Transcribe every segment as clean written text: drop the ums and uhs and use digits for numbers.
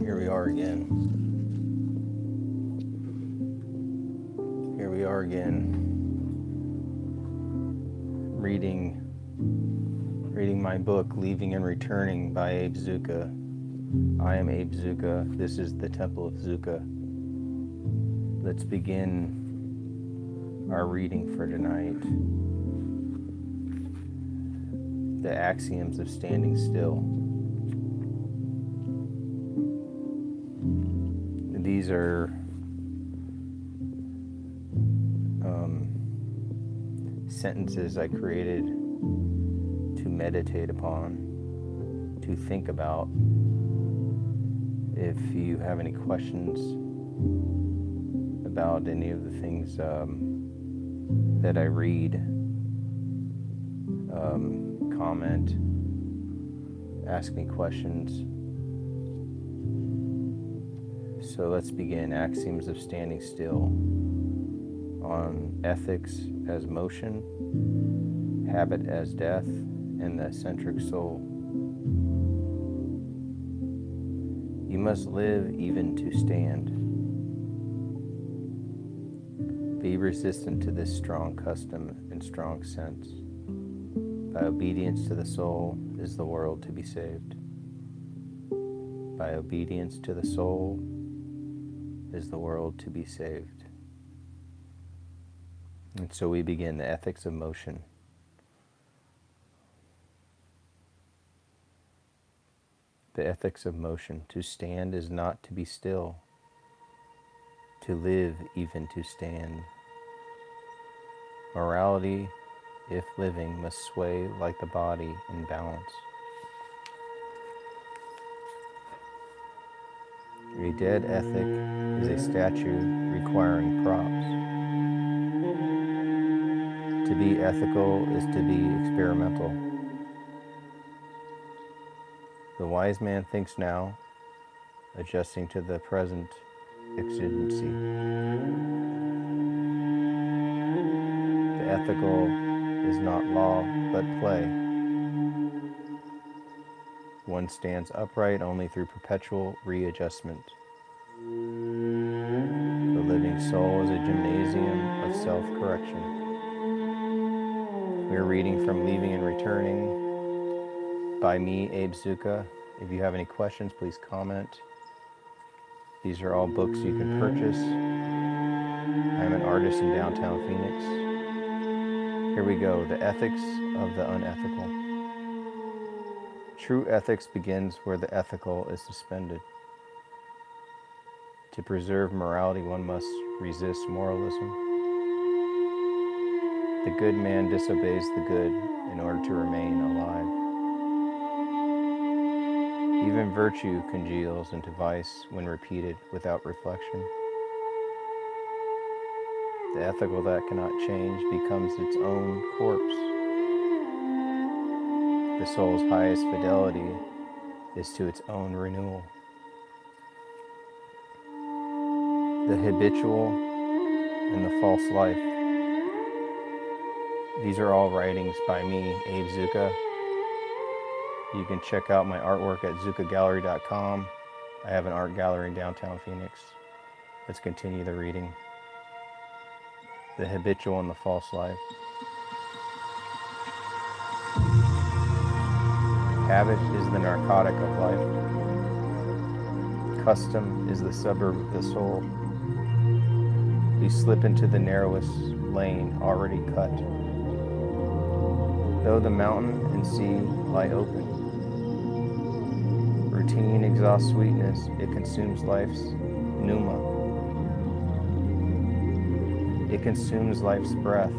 Here we are again. Here we are again, reading my book, Leaving and Returning by Abe Zucca. I am Abe Zucca. This is the Temple of Zucca. Let's begin our reading for tonight. The Axioms of Standing Still. These are sentences I created to meditate upon, to think about. If you have any questions about any of the things that I read, comment, ask me questions. So let's begin. Axioms of Standing Still. On ethics as motion, habit as death, and the eccentric soul. You must live even to stand. Be resistant to this strong custom and strong sense. By obedience to the soul is the world to be saved. By obedience to the soul is the world to be saved. And so we begin the ethics of motion. The ethics of motion. To stand is not to be still. To live even to stand. Morality, if living, must sway like the body in balance. A dead ethic is a statue requiring props. To be ethical is to be experimental. The wise man thinks now, adjusting to the present exigency. The ethical is not law, but play. One stands upright only through perpetual readjustment. The living soul is a gymnasium of self-correction. We're reading from Leaving and Returning by me, Abe Zucca. If you have any questions, please comment. These are all books you can purchase. I'm an artist in downtown Phoenix. Here we go, the ethics of the unethical. True ethics begins where the ethical is suspended. To preserve morality, one must resist moralism. The good man disobeys the good in order to remain alive. Even virtue congeals into vice when repeated without reflection. The ethical that cannot change becomes its own corpse. The soul's highest fidelity is to its own renewal. The habitual and the false life. These are all writings by me, Abe Zucca. You can check out my artwork at zuccagallery.com. I have an art gallery in downtown Phoenix. Let's continue the reading. The habitual and the false life. Habit is the narcotic of life. Custom is the suburb of the soul. We slip into the narrowest lane already cut. Though the mountain and sea lie open, routine exhausts sweetness, it consumes life's pneuma. It consumes life's breath.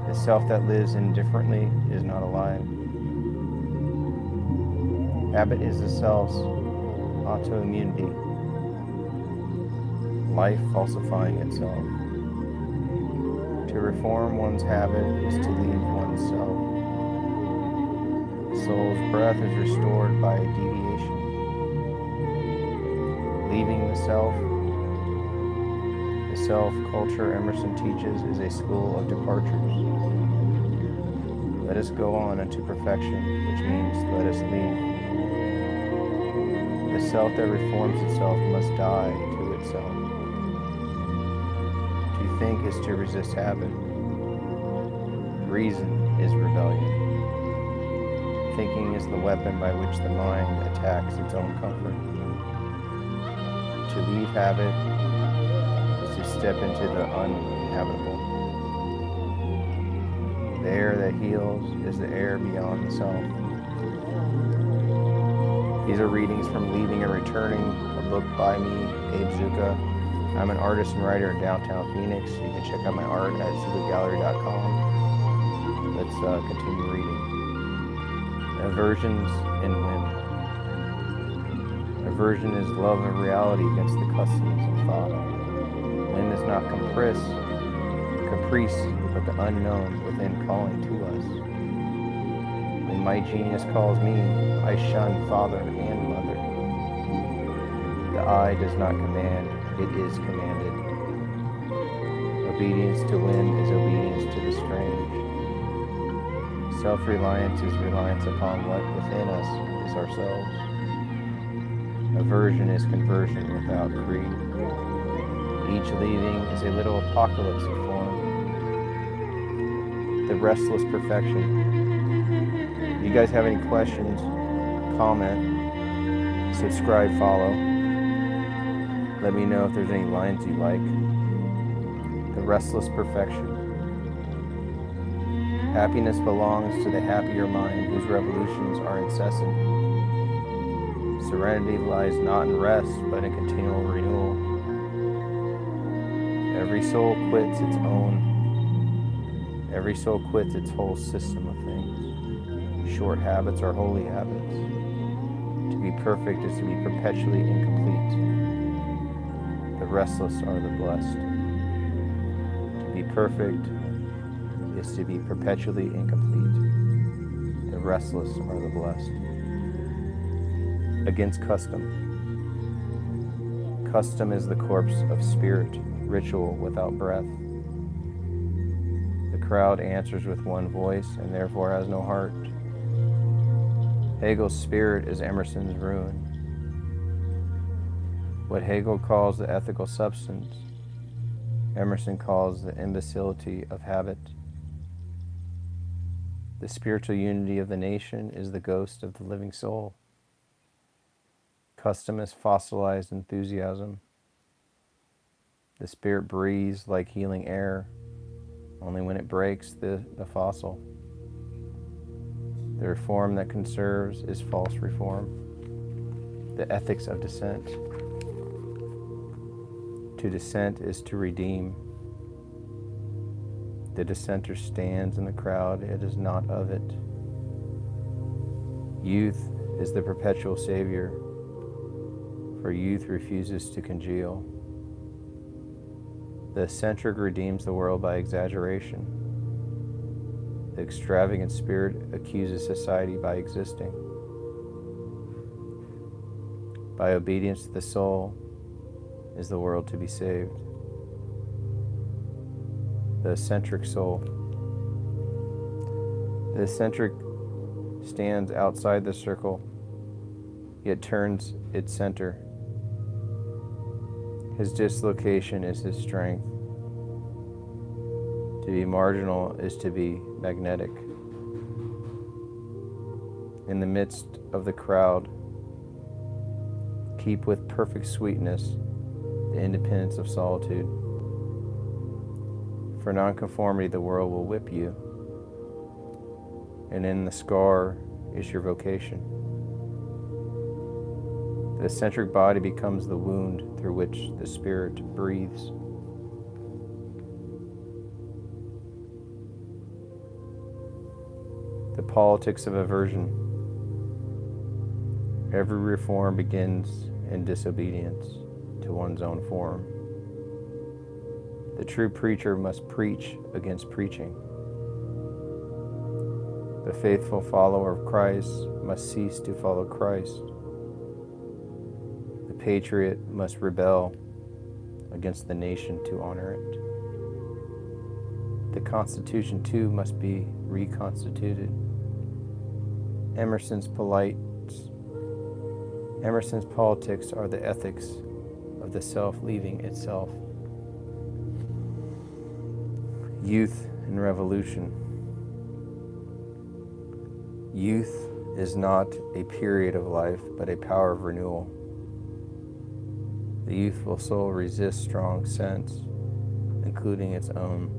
The self that lives indifferently is not alive. Habit is the self's autoimmunity, life falsifying itself. To reform one's habit is to leave one's self. The soul's breath is restored by deviation. Leaving the self-culture Emerson teaches is a school of departures. Let us go on unto perfection, which means let us leave. The self that reforms itself must die to itself. To think is to resist habit. Reason is rebellion. Thinking is the weapon by which the mind attacks its own comfort. To leave habit is to step into the uninhabitable. The air that heals is the air beyond the self. These are readings from Leaving and Returning, a book by me, Abe Zucca. I'm an artist and writer in downtown Phoenix. You can check out my art at zuccagallery.com. Let's continue reading. Aversions and Whim. Aversion is love of reality against the customs of thought. Whim is not caprice, but the unknown within calling to us. When my genius calls me, I shun father and mother. The I does not command, it is commanded. Obedience to whim is obedience to the strange. Self-reliance is reliance upon what within us is ourselves. Aversion is conversion without creed. Each leaving is a little apocalypse of form. The restless perfection. If you guys have any questions, comment, subscribe, follow. Let me know if there's any lines you like. The restless perfection. Happiness belongs to the happier mind whose revolutions are incessant. Serenity lies not in rest, but in continual renewal. Every soul quits its whole system of things. Short habits are holy habits. To be perfect is to be perpetually incomplete. The restless are the blessed. To be perfect is to be perpetually incomplete. The restless are the blessed. Against custom. Custom is the corpse of spirit, ritual without breath. The crowd answers with one voice and therefore has no heart. Hegel's spirit is Emerson's ruin. What Hegel calls the ethical substance, Emerson calls the imbecility of habit. The spiritual unity of the nation is the ghost of the living soul. Custom is fossilized enthusiasm. The spirit breathes like healing air, only when it breaks the fossil. The reform that conserves is false reform. The ethics of dissent. To dissent is to redeem. The dissenter stands in the crowd, it is not of it. Youth is the perpetual savior, for youth refuses to congeal. The eccentric redeems the world by exaggeration. The extravagant spirit accuses society by existing. By obedience to the soul is the world to be saved. The eccentric soul. The eccentric stands outside the circle, yet turns its center. His dislocation is his strength. To be marginal is to be magnetic. In the midst of the crowd, keep with perfect sweetness the independence of solitude. For nonconformity, the world will whip you, and in the scar is your vocation. The eccentric body becomes the wound through which the spirit breathes. The politics of aversion. Every reform begins in disobedience to one's own form. The true preacher must preach against preaching. The faithful follower of Christ must cease to follow Christ. The patriot must rebel against the nation to honor it. The Constitution, too, must be reconstituted. Emerson's polite Emerson's politics are the ethics of the self leaving itself. Youth and revolution. Youth is not a period of life, but a power of renewal. The youthful soul resists strong sense, including its own.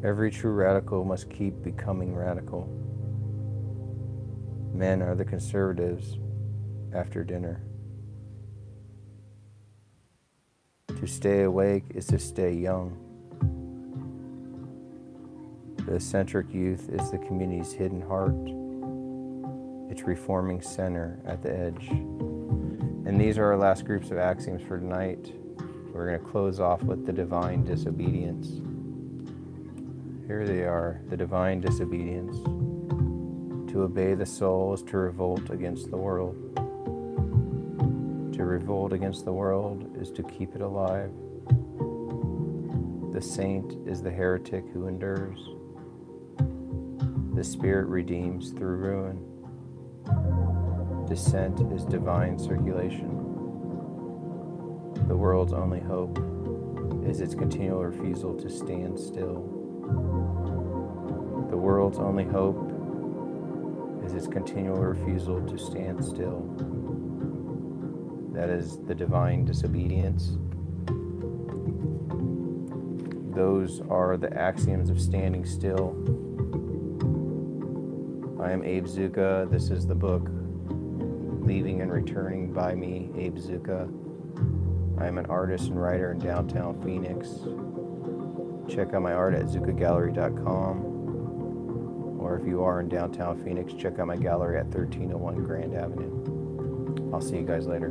Every true radical must keep becoming radical. Men are the conservatives after dinner. To stay awake is to stay young. The eccentric youth is the community's hidden heart, its reforming center at the edge. And these are our last groups of axioms for tonight. We're going to close off with the divine disobedience. Here they are, the divine disobedience. To obey the soul is to revolt against the world. To revolt against the world is to keep it alive. The saint is the heretic who endures. The Spirit redeems through ruin. Descent is divine circulation. The world's only hope is its continual refusal to stand still. The world's only hope is its continual refusal to stand still. That is the divine disobedience. Those are the axioms of standing still. I am Abe Zucca. This is the book Leaving and Returning by me, Abe Zucca. I am an artist and writer in downtown Phoenix. Check out my art at zuccagallery.com. Or if you are in downtown Phoenix, check out my gallery at 1301 Grand Avenue. I'll see you guys later.